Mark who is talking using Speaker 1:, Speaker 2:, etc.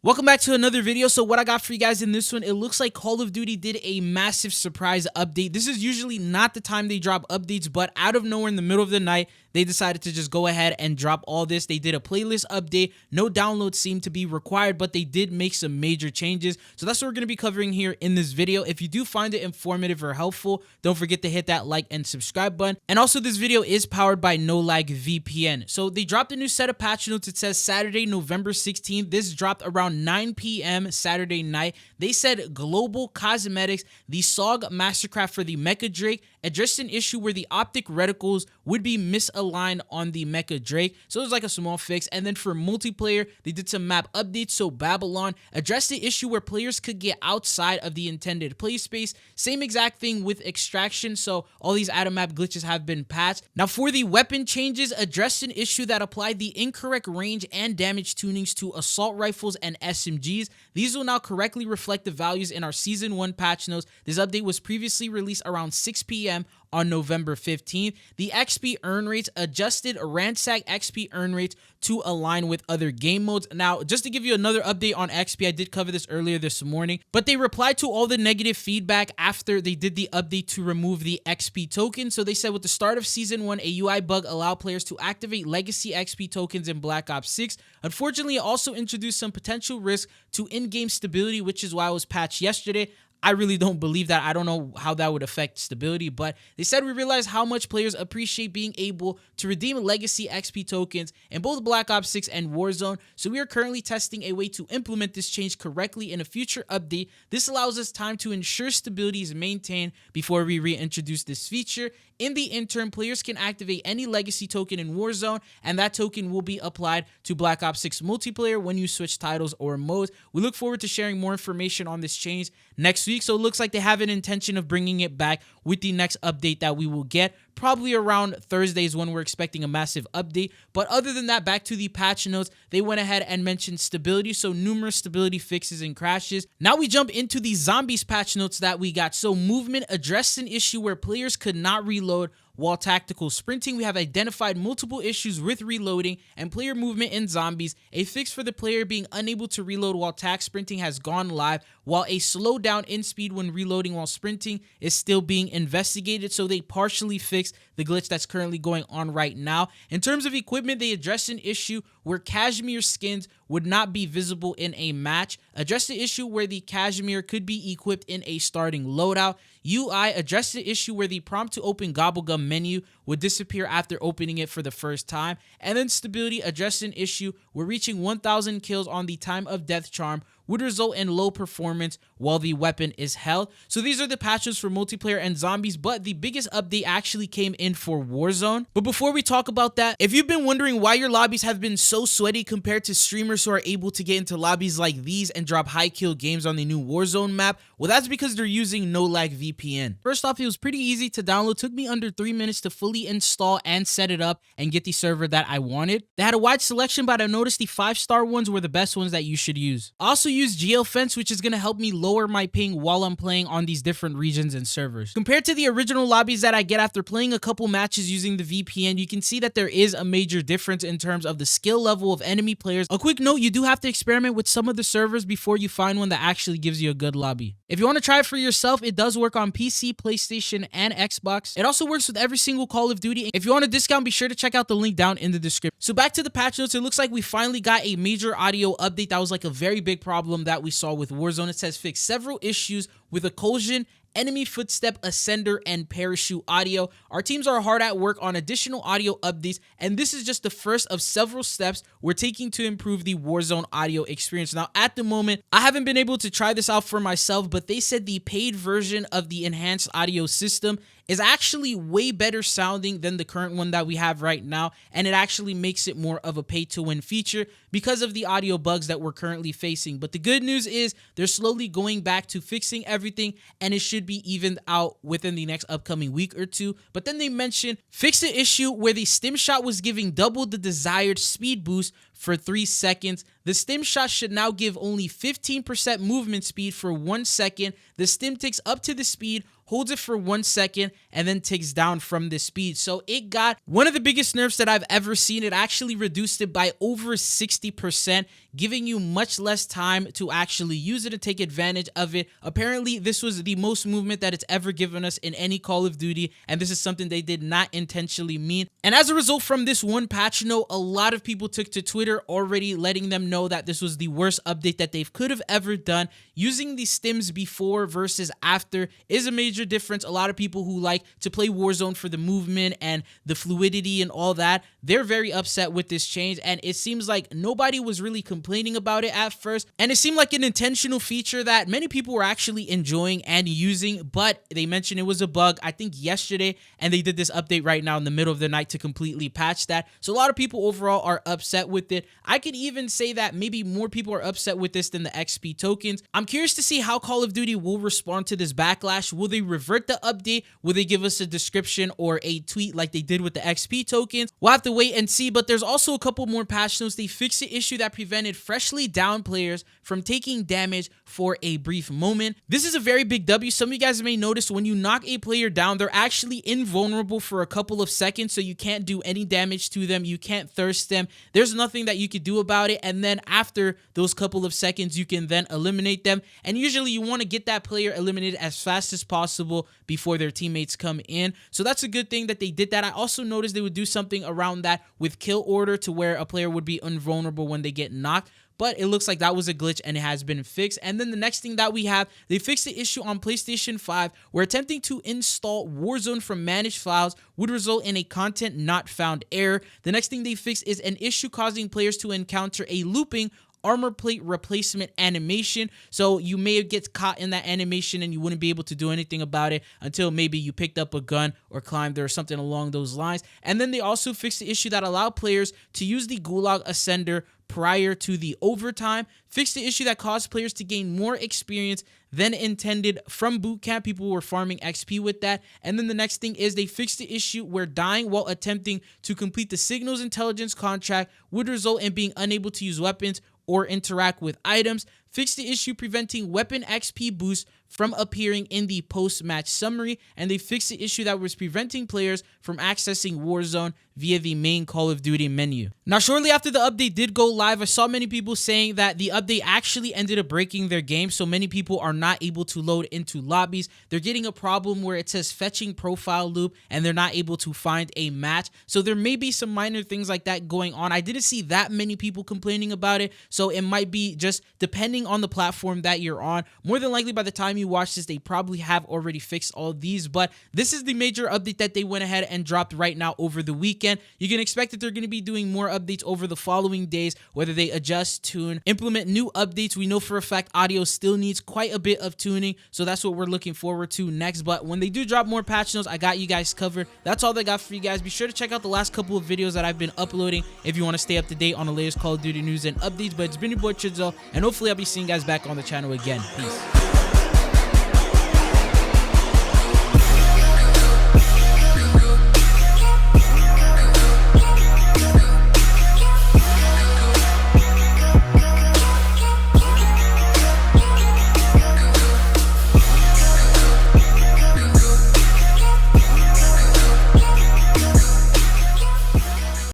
Speaker 1: Welcome back to another video. So what I got for you guys in this one, it looks like Call of Duty did a massive surprise update. This is usually not the time they drop updates, but out of nowhere in the middle of the night, they decided to just go ahead and drop all this. They did a playlist update. No downloads seem to be required, but they did make some major changes. So that's what we're going to be covering here in this video. If you do find it informative or helpful, don't forget to hit that like and subscribe button. And also, this video is powered by No Lag VPN. So they dropped a new set of patch notes. It says Saturday, November 16th. This dropped around 9 p.m. Saturday night. They said global cosmetics, the SOG Mastercraft for the Mecha Drake addressed an issue where the optic reticles would be misaligned on the Mecha Drake. So it was like a small fix. And then for multiplayer, they did some map updates. So Babylon addressed the issue where players could get outside of the intended play space. Same exact thing with extraction. So all these out-of-map glitches have been patched. Now for the weapon changes, addressed an issue that applied the incorrect range and damage tunings to assault rifles and SMGs. These will now correctly reflect the values in our Season 1 patch notes. This update was previously released around 6 p.m. on November 15th. The XP earn rates adjusted ransack XP earn rates to align with other game modes. Now, just to give you another update on XP, I did cover this earlier this morning, but they replied to all the negative feedback after they did the update to remove the XP token. So they said with the start of Season 1, a UI bug allowed players to activate legacy XP tokens in Black Ops 6. Unfortunately, it also introduced some potential risk to in-game stability, which is why it was patched yesterday. I really don't believe that. I don't know how that would affect stability, but they said we realized how much players appreciate being able to redeem legacy XP tokens in both Black Ops 6 and Warzone. So we are currently testing a way to implement this change correctly in a future update. This allows us time to ensure stability is maintained before we reintroduce this feature. In the interim, players can activate any legacy token in Warzone, and that token will be applied to Black Ops 6 multiplayer when you switch titles or modes. We look forward to sharing more information on this change next week. So it looks like they have an intention of bringing it back with the next update that we will get. Probably around Thursdays when we're expecting a massive update. But other than that, back to the patch notes, they went ahead and mentioned stability. So numerous stability fixes and crashes. Now we jump into the zombies patch notes that we got. So movement addressed an issue where players could not reload while tactical sprinting. We have identified multiple issues with reloading and player movement in zombies. A fix for the player being unable to reload while tac sprinting has gone live, while a slowdown in speed when reloading while sprinting is still being investigated. So they partially fixed the glitch that's currently going on right now. In terms of equipment, they addressed an issue where cashmere skins would not be visible in a match. Addressed the issue where the cashmere could be equipped in a starting loadout. UI addressed the issue where the prompt to open Gobblegum menu would disappear after opening it for the first time. And then stability addressed an issue where reaching 1,000 kills on the time of death charm would result in low performance while the weapon is held. So these are the patches for multiplayer and zombies, but the biggest update actually came in for Warzone. But before we talk about that, if you've been wondering why your lobbies have been so sweaty compared to streamers who are able to get into lobbies like these and drop high kill games on the new Warzone map, well, that's because they're using No Lag VPN. First off, it was pretty easy to download. Took me under 3 minutes to fully install and set it up and get the server that I wanted. They had a wide selection, but I noticed the 5-star ones were the best ones that you should use. I also use GeoFence, which is going to help me lower my ping while I'm playing on these different regions and servers. Compared to the original lobbies that I get after playing a couple matches using the VPN, you can see that there is a major difference in terms of the skill level of enemy players. A quick note, you do have to experiment with some of the servers before you find one that actually gives you a good lobby. If you want to try it for yourself, it does work on PC, PlayStation, and Xbox. It also works with every single Call of Duty. If you want a discount, be sure to check out the link down in the description. So back to the patch notes, it looks like we finally got a major audio update. That was like a very big problem that we saw with Warzone. It says fix several issues with occlusion, enemy footstep, ascender, and parachute audio. Our teams are hard at work on additional audio updates, and this is just the first of several steps we're taking to improve the Warzone audio experience. Now, at the moment, I haven't been able to try this out for myself, but they said the paid version of the enhanced audio system is actually way better sounding than the current one that we have right now, and it actually makes it more of a pay-to-win feature because of the audio bugs that we're currently facing. But the good news is they're slowly going back to fixing everything, and it should be evened out within the next upcoming week or two. But then they mentioned fix the issue where the stim shot was giving double the desired speed boost for 3 seconds. The stim shot should now give only 15% movement speed for 1 second. The stim takes up to the speed holds it for 1 second, and then ticks down from the speed. So it got one of the biggest nerfs that I've ever seen. It actually reduced it by over 60%, giving you much less time to actually use it and take advantage of it. Apparently, this was the most movement that it's ever given us in any Call of Duty, and this is something they did not intentionally mean. And as a result, from this one patch note, a lot of people took to Twitter already letting them know that this was the worst update that they could have ever done. Using the stims before versus after is a major difference. A lot of people who like to play Warzone for the movement and the fluidity and all that, they're very upset with this change, and it seems like nobody was really complaining about it at first, and it seemed like an intentional feature that many people were actually enjoying and using, but they mentioned it was a bug, I think yesterday, and they did this update right now in the middle of the night to completely patch that. So a lot of people overall are upset with it. I could even say that maybe more people are upset with this than the XP tokens. I'm curious to see how Call of Duty will respond to this backlash. Will they revert the update? Will they give us a description or a tweet like they did with the XP tokens? We'll have to wait and see, but there's also a couple more patch notes. They fixed the issue that prevented freshly down players from taking damage for a brief moment. This is a very big W. Some of you guys may notice when you knock a player down, they're actually invulnerable for a couple of seconds, so you can't do any damage to them. You can't thirst them. There's nothing that you could do about it, and then after those couple of seconds, you can then eliminate them, and usually you want to get that player eliminated as fast as possible before their teammates come in. So that's a good thing that they did that. I also noticed they would do something around that with kill order to where a player would be invulnerable when they get knocked, but it looks like that was a glitch and it has been fixed. And then the next thing that we have, they fixed the issue on PlayStation 5 where attempting to install Warzone from managed files would result in a content not found error. The next thing they fixed is an issue causing players to encounter a looping armor plate replacement animation. So you may get caught in that animation and you wouldn't be able to do anything about it until maybe you picked up a gun or climbed there or something along those lines. And then they also fixed the issue that allowed players to use the Gulag Ascender prior to the overtime, fixed the issue that caused players to gain more experience than intended from boot camp. People were farming XP with that. And then the next thing is they fixed the issue where dying while attempting to complete the signals intelligence contract would result in being unable to use weapons or interact with items. Fixed the issue preventing weapon XP boosts from appearing in the post-match summary, and they fixed the issue that was preventing players from accessing Warzone via the main Call of Duty menu. Now, shortly after the update did go live, I saw many people saying that the update actually ended up breaking their game, so many people are not able to load into lobbies. They're getting a problem where it says fetching profile loop, and they're not able to find a match. So there may be some minor things like that going on. I didn't see that many people complaining about it, so it might be just depending on the platform that you're on. More than likely, by the time you watch this, they probably have already fixed all of these, but this is the major update that they went ahead and dropped right now over the weekend. You can expect that they're going to be doing more updates over the following days, whether they adjust, tune, implement new updates. We know for a fact audio still needs quite a bit of tuning, so that's what we're looking forward to next. But when they do drop more patch notes, I got you guys covered. That's all they got for you guys. Be sure to check out the last couple of videos that I've been uploading if you want to stay up to date on the latest Call of Duty news and updates. But it's been your boy Chidzo, and hopefully I'll be seeing you guys back on the channel again. Peace.